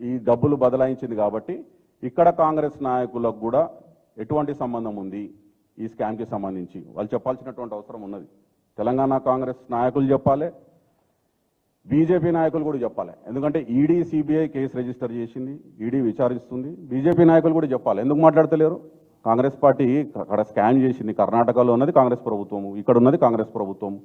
ఈ డబ్బులు బదలాయించింది కాబట్టి ఇక్కడ కాంగ్రెస్ నాయకులకు కూడా ఎటువంటి సంబంధం ఉంది ఈ స్కామ్కి సంబంధించి వాళ్ళు చెప్పాల్సినటువంటి అవసరం ఉన్నది. తెలంగాణ కాంగ్రెస్ నాయకులు చెప్పాలి, బీజేపీ నాయకులు కూడా చెప్పాలి. ఎందుకంటే ఈడీ సిబిఐ కేసు రిజిస్టర్ చేసింది, ఈడీ విచారిస్తుంది. బీజేపీ నాయకులు కూడా చెప్పాలి. ఎందుకు మాట్లాడతలేరు? కాంగ్రెస్ పార్టీ అక్కడ స్కామ్ చేసింది. కర్ణాటకలో ఉన్నది కాంగ్రెస్ ప్రభుత్వము, ఇక్కడ ఉన్నది కాంగ్రెస్ ప్రభుత్వము.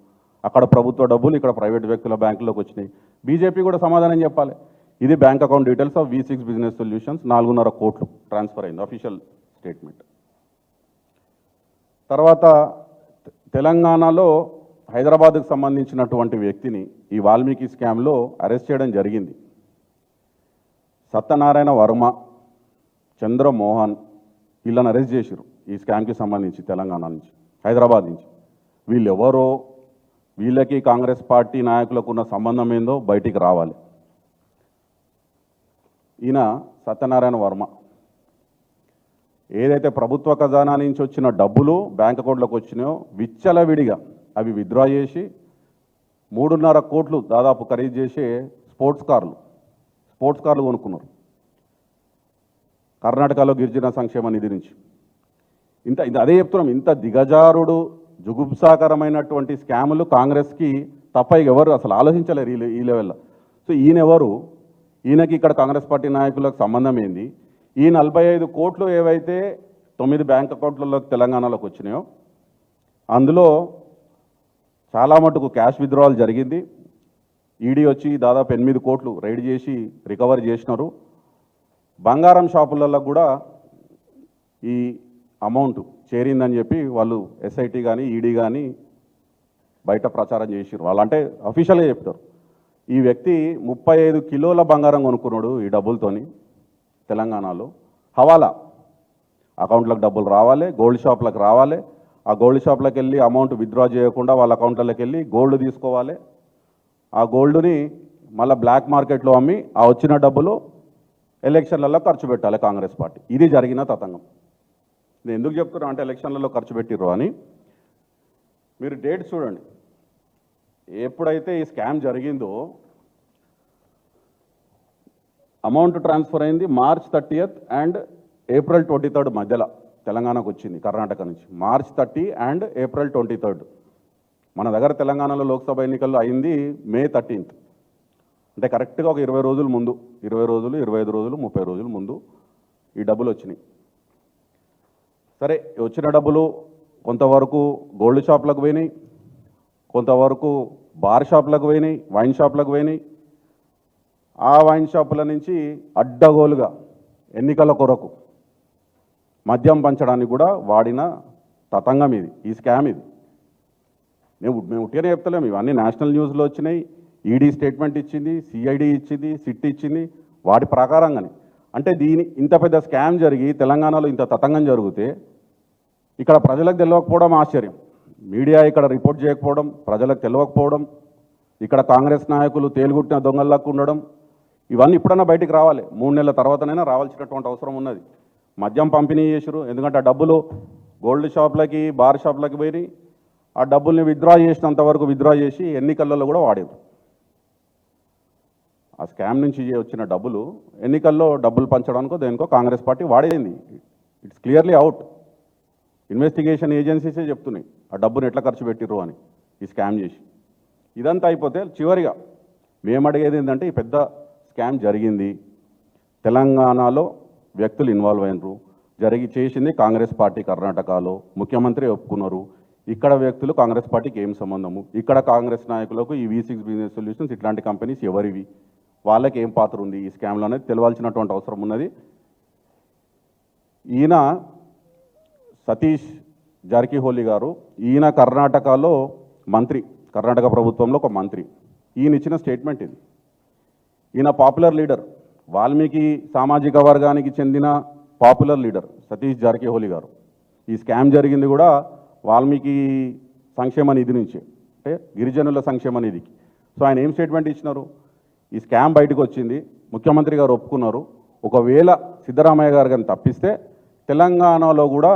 అక్కడ ప్రభుత్వ డబ్బులు ఇక్కడ ప్రైవేట్ వ్యక్తుల బ్యాంకులోకి వచ్చినాయి. బీజేపీ కూడా సమాధానం చెప్పాలి. ఇది bank account details of V6 business solutions 4.5 కోట్లు ట్రాన్స్ఫర్ అయింది, అఫీషియల్ స్టేట్మెంట్. తర్వాత తెలంగాణలో హైదరాబాద్కు సంబంధించినటువంటి వ్యక్తిని ఈ వాల్మీకి స్కామ్లో అరెస్ట్ చేయడం జరిగింది. సత్యనారాయణ వర్మ, చంద్రమోహన్ వీళ్ళని అరెస్ట్ చేశారు ఈ స్కామ్కి సంబంధించి తెలంగాణ నుంచి, హైదరాబాద్ నుంచి. వీళ్ళెవరో, వీళ్ళకి కాంగ్రెస్ పార్టీ నాయకులకు ఉన్న సంబంధం ఏందో బయటికి రావాలి. ఈయన సత్యనారాయణ వర్మ ఏదైతే ప్రభుత్వ ఖజానా నుంచి వచ్చిన డబ్బులు బ్యాంక్ అకౌంట్లోకి వచ్చినాయో విచ్చలవిడిగా అవి విత్డ్రా చేసి 3.5 కోట్లు దాదాపు ఖరీదు చేసే స్పోర్ట్స్ కార్లు కొనుక్కున్నారు కర్ణాటకలో గిరిజన సంక్షేమ నిధి నుంచి. అదే చెప్తున్నాం, ఇంత దిగజారుడు జుగుప్సాకరమైనటువంటి స్కాములు కాంగ్రెస్కి తప్ప ఎవరు అసలు ఆలోచించలేరు ఈ లెవెల్లో. సో ఈయనెవరు? ఈయనకి ఇక్కడ కాంగ్రెస్ పార్టీ నాయకులకు సంబంధం ఏంది? ఈ 45 కోట్లు ఏవైతే 9 బ్యాంక్ అకౌంట్లలోకి తెలంగాణలోకి వచ్చినాయో అందులో చాలా మటుకు క్యాష్ విత్డ్రావల్ జరిగింది. ఈడీ వచ్చి దాదాపు 8 కోట్లు రైడ్ చేసి రికవరీ చేసినారు. బంగారం షాపులలో కూడా ఈ అమౌంట్ చేరిందని చెప్పి వాళ్ళు SIT కానీ ఈడీ కానీ బయట ప్రచారం చేసిరు. వాళ్ళంటే అఫీషియల్గా చెప్తారు. ఈ వ్యక్తి 35 కిలోల బంగారం కొనుక్కున్నాడు ఈ డబ్బులతోని తెలంగాణలో. హవాలా అకౌంట్లకు డబ్బులు రావాలి, గోల్డ్ షాప్లకు రావాలి. ఆ గోల్డ్ షాప్లకు వెళ్ళి అమౌంట్ విత్డ్రా చేయకుండా వాళ్ళ అకౌంట్లకి వెళ్ళి గోల్డ్ తీసుకోవాలి. ఆ గోల్డ్ని మళ్ళీ బ్లాక్ మార్కెట్లో అమ్మి ఆ వచ్చిన డబ్బులు ఎలక్షన్లలో ఖర్చు పెట్టాలి కాంగ్రెస్ పార్టీ. ఇది జరిగిన తతంగం. నేను ఎందుకు చెప్తున్నా అంటే ఎలక్షన్లలో ఖర్చు పెట్టిర్రు అని. మీరు డేట్ చూడండి. ఎప్పుడైతే ఈ స్కామ్ జరిగిందో అమౌంట్ ట్రాన్స్ఫర్ అయింది March 30th and April 23rd మధ్యలో తెలంగాణకు వచ్చింది కర్ణాటక నుంచి. March 30 and April 23rd. మన దగ్గర తెలంగాణలో లోక్సభ ఎన్నికల్లో అయింది May 13th. అంటే కరెక్ట్గా ఒక 20 రోజుల ముందు, 20 రోజులు, 25 రోజులు, 30 రోజుల ముందు ఈ డబ్బులు వచ్చినాయి. సరే, వచ్చిన డబ్బులు కొంతవరకు గోల్డ్ షాప్లకు పోయినాయి, కొంతవరకు బార్ షాప్లకు పోయినాయి, వైన్ షాప్లకు పోయినాయి. ఆ వైన్ షాపుల నుంచి అడ్డగోలుగా ఎన్నికల కొరకు మద్యం పంచడానికి కూడా వాడిన తతంగం ఇది, ఈ స్కామ్ ఇది. మేము ఉట్టిగానే చెప్తలేము, ఇవన్నీ నేషనల్ న్యూస్లో వచ్చినాయి. ఈడీ స్టేట్మెంట్ ఇచ్చింది, సిఐడి ఇచ్చింది, సిట్ ఇచ్చింది. వాటి ప్రకారంగానే అంటే ఇంత పెద్ద స్కామ్ జరిగి తెలంగాణలో ఇంత తతంగం జరిగితే ఇక్కడ ప్రజలకు తెలియకపోవడం ఆశ్చర్యం. మీడియా ఇక్కడ రిపోర్ట్ చేయకపోవడం, ప్రజలకు తెలియకపోవడం, ఇక్కడ కాంగ్రెస్ నాయకులు తేలుగుట్టిన దొంగల్లాగా ఉండడం, ఇవన్నీ ఇప్పుడన్నా బయటికి రావాలి. 3 నెలల తర్వాతనైనా రావాల్సినటువంటి అవసరం ఉన్నది. మద్యం పంపిణీ చేసారు, ఎందుకంటే ఆ డబ్బులు గోల్డ్ షాప్లకి, బార్ షాప్లకి పోయి ఆ డబ్బుల్ని విత్డ్రా చేసినంత వరకు విత్డ్రా చేసి ఎన్నికలలో కూడా వాడారు. ఆ స్కామ్ నుంచి వచ్చిన డబ్బులు ఎన్నికల్లో డబ్బులు పంచడానికో దేనికో కాంగ్రెస్ పార్టీ వాడేది. It's clearly out. ఇన్వెస్టిగేషన్ ఏజెన్సీసే చెప్తున్నాయి ఆ డబ్బును ఎట్లా ఖర్చు పెట్టిర్రు అని ఈ స్కామ్ చేసి. ఇదంతా అయిపోతే చివరిగా మేము అడిగేది ఏంటంటే, ఈ పెద్ద స్కామ్ జరిగింది, తెలంగాణలో వ్యక్తులు ఇన్వాల్వ్ అయినరు, చేసింది కాంగ్రెస్ పార్టీ కర్ణాటకలో, ముఖ్యమంత్రి ఒప్పుకున్నారు. ఇక్కడ వ్యక్తులు కాంగ్రెస్ పార్టీకి ఏం సంబంధము, ఇక్కడ కాంగ్రెస్ నాయకులకు ఈ V6 బిజినెస్ సొల్యూషన్స్ ఇట్లాంటి కంపెనీస్ ఎవరివి, వాళ్ళకి ఏం పాత్ర ఉంది ఈ స్కామ్లో అనేది తెలవాల్సినటువంటి అవసరం ఉన్నది. ఈయన సతీష్ జారకిహోలీ గారు, ఈయన కర్ణాటకలో మంత్రి, కర్ణాటక ప్రభుత్వంలో ఒక మంత్రి. ఈయన ఇచ్చిన స్టేట్మెంట్ ఇది. ఈయన పాపులర్ లీడర్, వాల్మీకి సామాజిక వర్గానికి చెందిన పాపులర్ లీడర్ సతీష్ జారకిహోలీ గారు. ఈ స్కామ్ జరిగింది కూడా వాల్మీకి సంక్షేమ నిధి నుంచి, అంటే గిరిజనుల సంక్షేమ నిధికి. సో ఆయన ఏం స్టేట్మెంట్ ఇచ్చినారు? ఈ స్కామ్ బయటకు వచ్చింది, ముఖ్యమంత్రి గారు ఒప్పుకున్నారు, ఒకవేళ సిద్ధరామయ్య గారు కానీ తప్పిస్తే తెలంగాణలో కూడా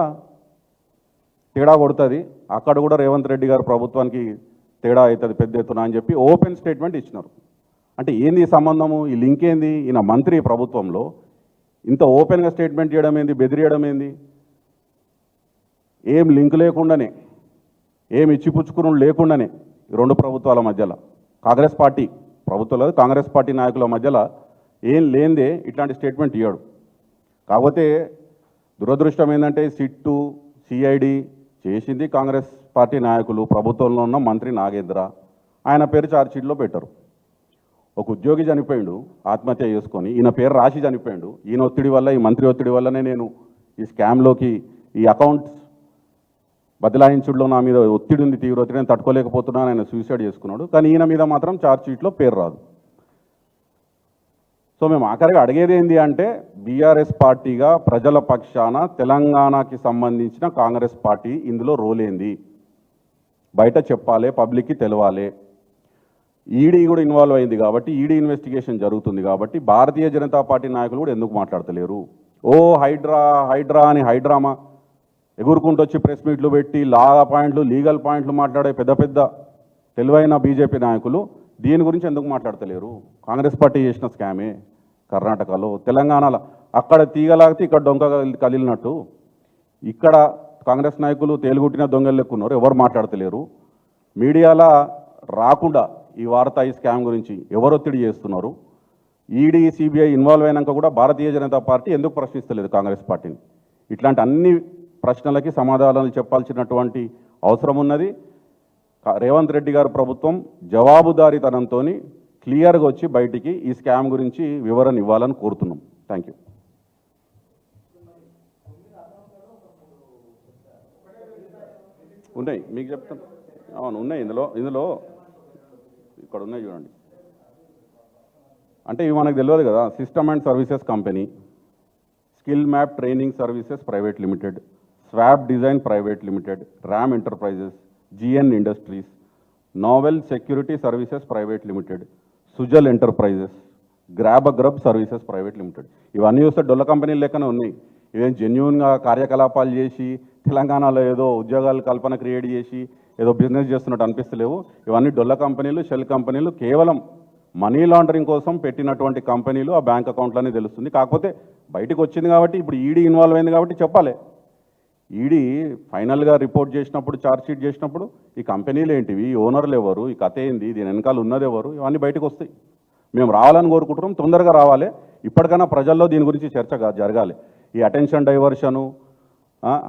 తేడా కొడుతుంది, అక్కడ కూడా రేవంత్ రెడ్డి గారు ప్రభుత్వానికి తేడా అవుతుంది పెద్ద ఎత్తున అని చెప్పి ఓపెన్ స్టేట్మెంట్ ఇచ్చినారు. అంటే ఏంది ఈ సంబంధము, ఈ లింక్ ఏంది? ఈయన మంత్రి ప్రభుత్వంలో ఇంత ఓపెన్గా స్టేట్మెంట్ చేయడం ఏంది, బెదిరియడం ఏంది? ఏం లింక్ లేకుండానే, ఏం ఇచ్చిపుచ్చుకుని లేకుండానే ఈ రెండు ప్రభుత్వాల మధ్యలో కాంగ్రెస్ పార్టీ ప్రభుత్వాలు, కాంగ్రెస్ పార్టీ నాయకుల మధ్యలో ఏం లేనిదే ఇట్లాంటి స్టేట్మెంట్ ఇవ్వడు. కాకపోతే దురదృష్టం ఏంటంటే సిట్టు, సిఐడి చేసింది కాంగ్రెస్ పార్టీ నాయకులు, ప్రభుత్వంలో ఉన్న మంత్రి నాగేంద్ర. ఆయన పేరు ఛార్జ్షీట్లో పెట్టరు. ఒక ఉద్యోగి చనిపోయిండు ఆత్మహత్య చేసుకొని, ఈయన పేరు రాసి చనిపోయిండు. ఈయన ఒత్తిడి వల్ల, ఈ మంత్రి ఒత్తిడి వల్లనే నేను ఈ స్కామ్లోకి, ఈ అకౌంట్స్ బదలాయించుడులో నా మీద ఒత్తిడి ఉంది, తీవ్ర ఒత్తిడి, నేను తట్టుకోలేకపోతున్నాను, ఆయన సూసైడ్ చేసుకున్నాడు. కానీ ఈయన మీద మాత్రం ఛార్జ్షీట్లో పేరు రాదు. సో మేము ఆఖరిగా అడిగేది ఏంటి అంటే, బీఆర్ఎస్ పార్టీగా ప్రజల పక్షాన తెలంగాణకి సంబంధించిన కాంగ్రెస్ పార్టీ ఇందులో రోల్ ఏంది బయట చెప్పాలి, పబ్లిక్కి తెలవాలి. ఈడీ కూడా ఇన్వాల్వ్ అయింది కాబట్టి, ఈడీ ఇన్వెస్టిగేషన్ జరుగుతుంది కాబట్టి భారతీయ జనతా పార్టీ నాయకులు కూడా ఎందుకు మాట్లాడతలేరు? ఓ హైడ్రా హైడ్రా అని హైడ్రామా ఎగురుకుంటూ వచ్చి ప్రెస్ మీట్లు పెట్టి లా పాయింట్లు, లీగల్ పాయింట్లు మాట్లాడే పెద్ద పెద్ద తెలివైన బీజేపీ నాయకులు దీని గురించి ఎందుకు మాట్లాడతలేరు? కాంగ్రెస్ పార్టీ చేసిన స్కామే కర్ణాటకలో, తెలంగాణలో అక్కడ తీగలాగితే ఇక్కడ దొంగ కలిలినట్టు ఇక్కడ కాంగ్రెస్ నాయకులు తేలుగుట్టిన దొంగలు లెక్కున్నారు, ఎవరు మాట్లాడతలేరు. మీడియాలో రాకుండా ఈ వార్త, ఈ స్కామ్ గురించి ఎవరు ఒత్తిడి చేస్తున్నారు? ఈడీ, సిబిఐ ఇన్వాల్వ్ అయినాక కూడా భారతీయ జనతా పార్టీ ఎందుకు ప్రశ్నిస్తలేదు కాంగ్రెస్ పార్టీని? ఇట్లాంటి అన్ని ప్రశ్నలకి సమాధానాలు చెప్పాల్సినటువంటి అవసరం ఉన్నది. రేవంత్ రెడ్డి గారి ప్రభుత్వం జవాబుదారీతనంతో క్లియర్గా వచ్చి బయటికి ఈ స్కామ్ గురించి వివరణ ఇవ్వాలని కోరుతున్నాం. Thank you. ఉన్నాయి, మీకు చెప్తాను. అవును, ఉన్నాయి. ఇందులో ఇక్కడ ఉన్నాయి చూడండి. అంటే ఇవి మనకు తెలియదు కదా. System and services company, skill map training services private limited, swap design private limited, RAM enterprises, GN industries, novel security services private limited, Sujal enterprises, grab services private limited. ఇవన్నీ చూస్తే డొల్ల కంపెనీలు లెక్కనే ఉన్నాయి. ఇవేం జెన్యూన్గా కార్యకలాపాలు చేసి తెలంగాణలో ఏదో ఉద్యోగాల కల్పన క్రియేట్ చేసి ఏదో బిజినెస్ చేస్తున్నట్టు అనిపిస్తలేవు. ఇవన్నీ డొల్ల కంపెనీలు, షెల్ కంపెనీలు, కేవలం మనీ లాండరింగ్ కోసం పెట్టినటువంటి కంపెనీలు. ఆ బ్యాంక్ అకౌంట్లని తెలుస్తుంది. కాకపోతే బయటకు వచ్చింది కాబట్టి ఇప్పుడు ఈడీ ఇన్వాల్వ్ అయింది కాబట్టి చెప్పాలి. ఈడీ ఫైనల్గా రిపోర్ట్ చేసినప్పుడు, ఛార్జ్షీట్ చేసినప్పుడు ఈ కంపెనీలు ఏంటివి, ఓనర్లు ఎవరు, ఈ కథ ఏంది, దీని వెనకాల ఉన్నది ఎవరు, ఇవన్నీ బయటకు వస్తాయి. మేము రావాలని కోరుకుంటున్నాం, తొందరగా రావాలి. ఇప్పటికైనా ప్రజల్లో దీని గురించి చర్చ జరగాలి. ఈ అటెన్షన్ డైవర్షను,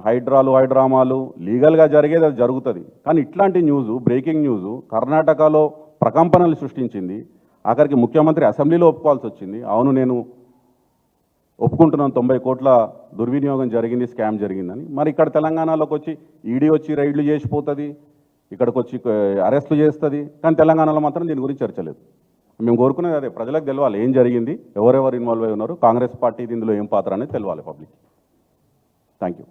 హైడ్రామాలు లీగల్గా జరిగేది అది జరుగుతుంది. కానీ ఇట్లాంటి న్యూస్, బ్రేకింగ్ న్యూస్ కర్ణాటకలో ప్రకంపనలు సృష్టించింది. ఆఖరికి ముఖ్యమంత్రి అసెంబ్లీలో ఒప్పుకోవాల్సి వచ్చింది. అవును, నేను ఒప్పుకుంటున్నాను 90 కోట్ల దుర్వినియోగం జరిగింది, స్కామ్ జరిగిందని. మరి ఇక్కడ తెలంగాణలోకి వచ్చి ఈడీ వచ్చి రైడ్లు చేసిపోతుంది, ఇక్కడికి వచ్చి అరెస్టులు చేస్తుంది. కానీ తెలంగాణలో మాత్రం దీని గురించి చర్చ లేదు. మేము కోరుకునేది అదే, ప్రజలకు తెలవాలి ఏం జరిగింది, ఎవరెవరు ఇన్వాల్వ్ అయి ఉన్నారు, కాంగ్రెస్ పార్టీ ఇందులో ఏం పాత్ర అనేది తెలవాలి పబ్లిక్. Thank you.